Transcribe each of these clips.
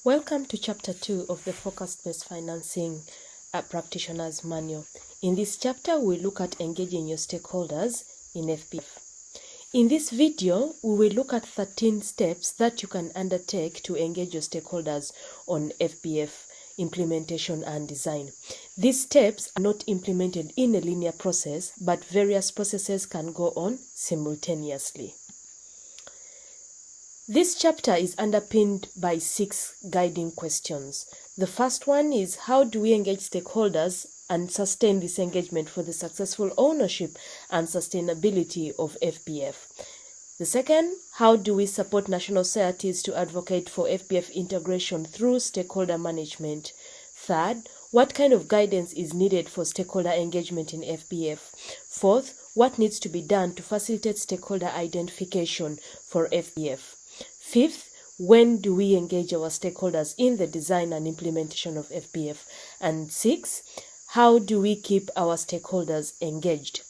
Welcome to Chapter 2 of the Focus-Based Financing Practitioner's Manual. In this chapter, we look at engaging your stakeholders in FbF. In this video, we will look at 13 steps that you can undertake to engage your stakeholders on FbF implementation and design. These steps are not implemented in a linear process, but various processes can go on simultaneously. This chapter is underpinned by 6 guiding questions. The first one is, how do we engage stakeholders and sustain this engagement for the successful ownership and sustainability of FbF? The second, how do we support national societies to advocate for FbF integration through stakeholder management? Third, what kind of guidance is needed for stakeholder engagement in FbF? Fourth, what needs to be done to facilitate stakeholder identification for FbF? Fifth, when do we engage our stakeholders in the design and implementation of FbF? And 6, how do we keep our stakeholders engaged?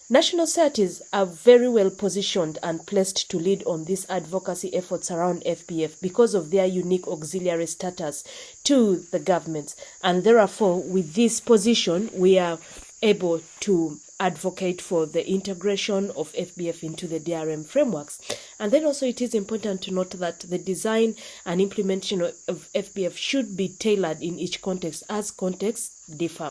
National societies are very well positioned and placed to lead on these advocacy efforts around FbF because of their unique auxiliary status to the governments. And therefore, with this position, we are able to advocate for the integration of FbF into the DRM frameworks. And then also it is important to note that the design and implementation of FbF should be tailored in each context as contexts differ.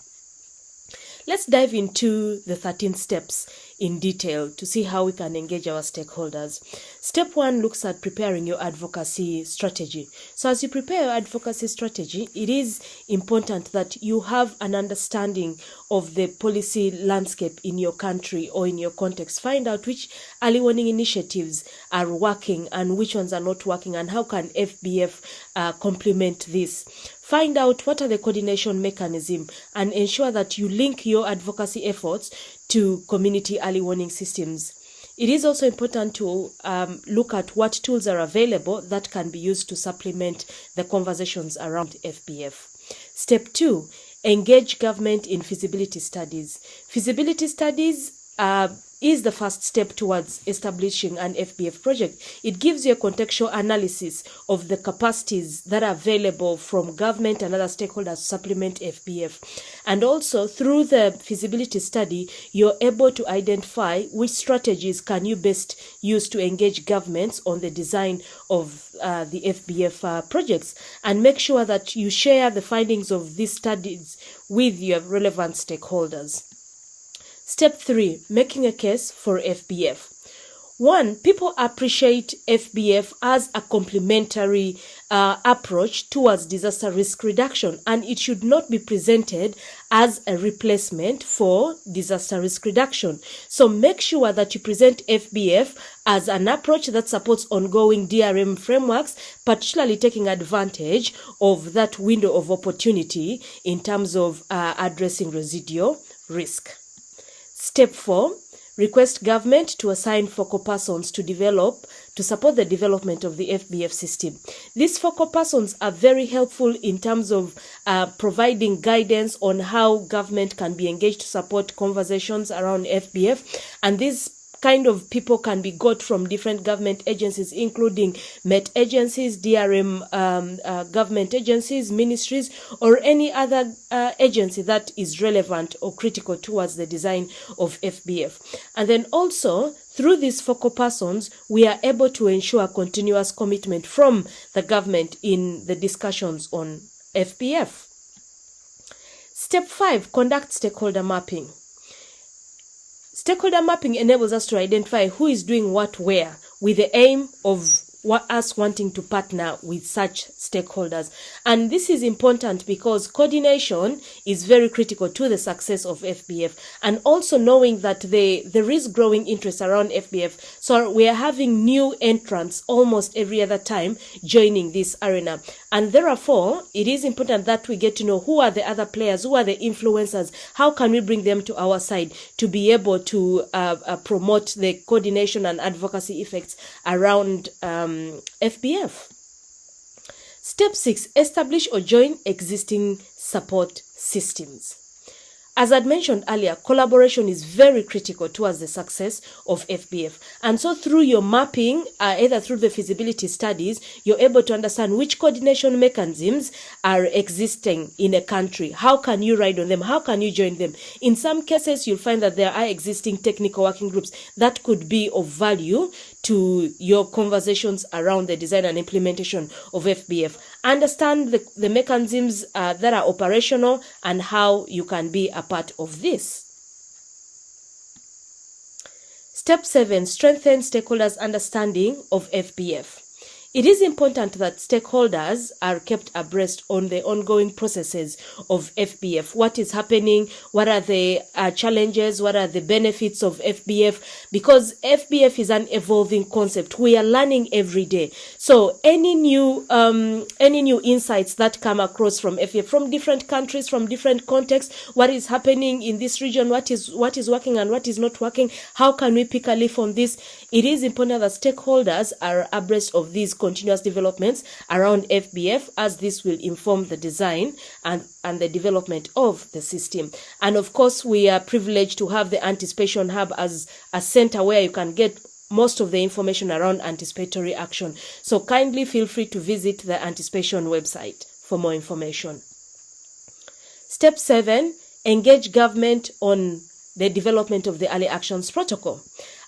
Let's dive into the 13 steps in detail to see how we can engage our stakeholders. Step 1 looks at preparing your advocacy strategy. So as you prepare your advocacy strategy, it is important that you have an understanding of the policy landscape in your country or in your context. Find out which early warning initiatives are working and which ones are not working, and how can FbF complement this. Find out what are the coordination mechanisms and ensure that you link your advocacy efforts to community early warning systems. It is also important to look at what tools are available that can be used to supplement the conversations around FbF. Step 2, engage government in feasibility studies. Feasibility studies is the first step towards establishing an FbF project. It gives you a contextual analysis of the capacities that are available from government and other stakeholders to supplement FbF. And also, through the feasibility study, you're able to identify which strategies can you best use to engage governments on the design of the FbF projects, and make sure that you share the findings of these studies with your relevant stakeholders. Step 3, making a case for FbF. 1, people appreciate FbF as a complementary approach towards disaster risk reduction, and it should not be presented as a replacement for disaster risk reduction. So make sure that you present FbF as an approach that supports ongoing DRM frameworks, particularly taking advantage of that window of opportunity in terms of addressing residual risk. Step 4, request government to assign focal persons to support the development of the FbF system. These focal persons are very helpful in terms of providing guidance on how government can be engaged to support conversations around FbF, and these kind of people can be got from different government agencies, including MET agencies, DRM government agencies, ministries, or any other agency that is relevant or critical towards the design of FbF. And then also, through these focal persons, we are able to ensure continuous commitment from the government in the discussions on FbF. Step 5, conduct stakeholder mapping. Stakeholder mapping enables us to identify who is doing what where, with the aim of us wanting to partner with such stakeholders. And this is important because coordination is very critical to the success of FbF, and also knowing that there is growing interest around FbF. So we are having new entrants almost every other time joining this arena. And therefore, it is important that we get to know who are the other players, who are the influencers, how can we bring them to our side to be able to promote the coordination and advocacy effects around FbF. Step 6, establish or join existing support systems. As I'd mentioned earlier, collaboration is very critical towards the success of FbF. And so through your mapping, either through the feasibility studies, you're able to understand which coordination mechanisms are existing in a country. How can you ride on them? How can you join them? In some cases, you'll find that there are existing technical working groups that could be of value to your conversations around the design and implementation of FbF. Understand the mechanisms that are operational and how you can be a part of this. Step 7, strengthen stakeholders' understanding of FbF. It is important that stakeholders are kept abreast on the ongoing processes of FbF. What is happening? What are the challenges? What are the benefits of FbF? Because FbF is an evolving concept. We are learning every day. So any new insights that come across from FbF, from different countries, from different contexts, what is happening in this region, what is working and what is not working, how can we pick a leaf on this? It is important that stakeholders are abreast of these continuous developments around FbF, as this will inform the design and the development of the system. And of course, we are privileged to have the Anticipation Hub as a center where you can get most of the information around anticipatory action. So kindly feel free to visit the Anticipation website for more information. Step 7, engage government on the development of the early actions protocol.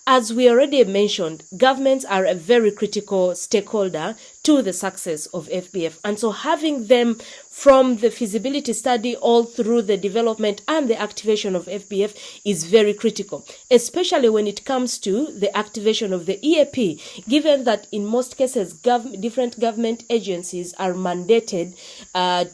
As we already mentioned, governments are a very critical stakeholder to the success of FbF. And so having them from the feasibility study all through the development and the activation of FbF is very critical, especially when it comes to the activation of the EAP, given that in most cases, different government agencies are mandated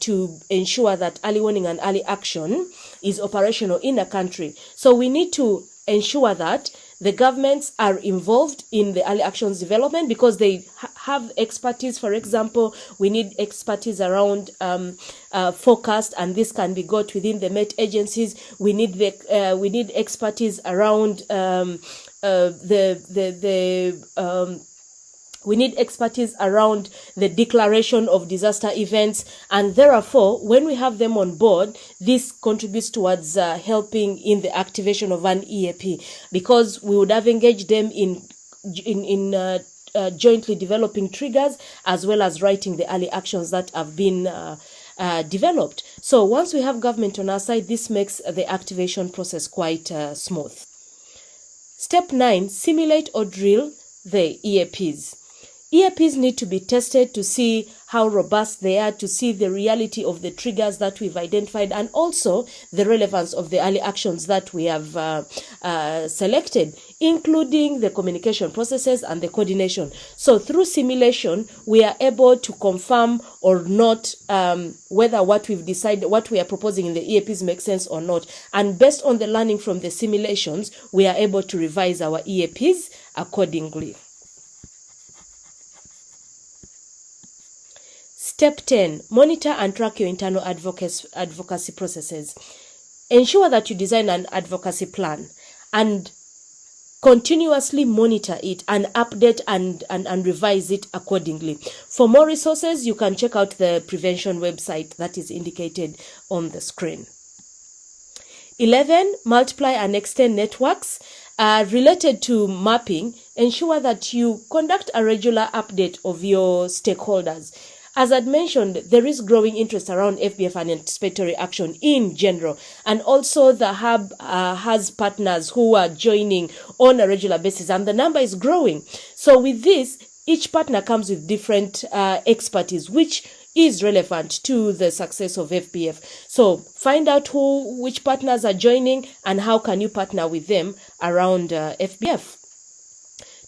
to ensure that early warning and early action is operational in a country. So we need to ensure that the governments are involved in the early actions development because they have expertise. For example, we need expertise around forecast, and this can be got within the Met agencies. We need expertise around we need expertise around the declaration of disaster events, and therefore, when we have them on board, this contributes towards helping in the activation of an EAP, because we would have engaged them in jointly developing triggers as well as writing the early actions that have been developed. So once we have government on our side, this makes the activation process quite smooth. Step 9, simulate or drill the EAPs. EAPs need to be tested to see how robust they are, to see the reality of the triggers that we've identified, and also the relevance of the early actions that we have selected, including the communication processes and the coordination. So through simulation, we are able to confirm or not whether what we've decided, what we are proposing in the EAPs makes sense or not. And based on the learning from the simulations, we are able to revise our EAPs accordingly. Step 10, monitor and track your internal advocacy processes. Ensure that you design an advocacy plan and continuously monitor it and update and revise it accordingly. For more resources, you can check out the prevention website that is indicated on the screen. 11, multiply and extend networks. Related to mapping, ensure that you conduct a regular update of your stakeholders. As I'd mentioned, there is growing interest around FbF and anticipatory action in general. And also the hub has partners who are joining on a regular basis, and the number is growing. So with this, each partner comes with different expertise, which is relevant to the success of FbF. So find out which partners are joining and how can you partner with them around FbF.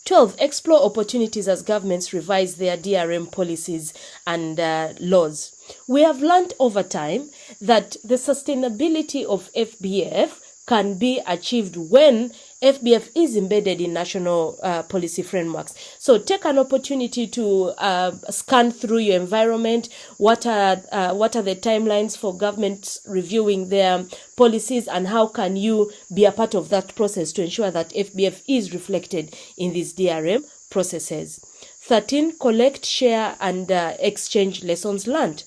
12, explore opportunities as governments revise their DRM policies and laws. We have learned over time that the sustainability of FbF can be achieved when FbF is embedded in national policy frameworks. So take an opportunity to scan through your environment. What are the timelines for governments reviewing their policies, and how can you be a part of that process to ensure that FbF is reflected in these DRM processes. 13, collect, share, and exchange lessons learned.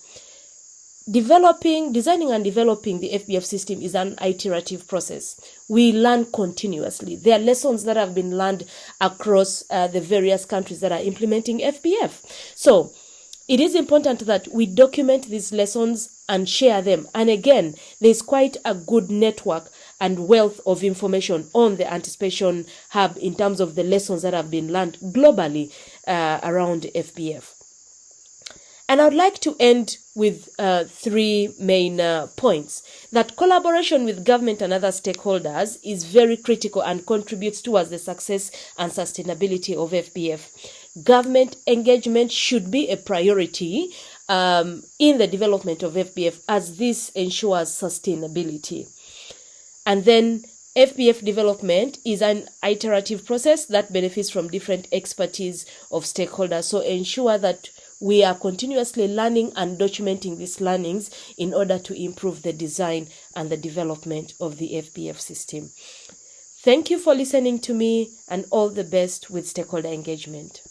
Designing and developing the FbF system is an iterative process. We learn continuously. There are lessons that have been learned across the various countries that are implementing FbF. So it is important that we document these lessons and share them. And again, there's quite a good network and wealth of information on the Anticipation Hub in terms of the lessons that have been learned globally around FbF. And I would like to end with three main points. That collaboration with government and other stakeholders is very critical and contributes towards the success and sustainability of FbF. Government engagement should be a priority in the development of FbF, as this ensures sustainability. And then FbF development is an iterative process that benefits from different expertise of stakeholders. So ensure that we are continuously learning and documenting these learnings in order to improve the design and the development of the FbF system. Thank you for listening to me, and all the best with stakeholder engagement.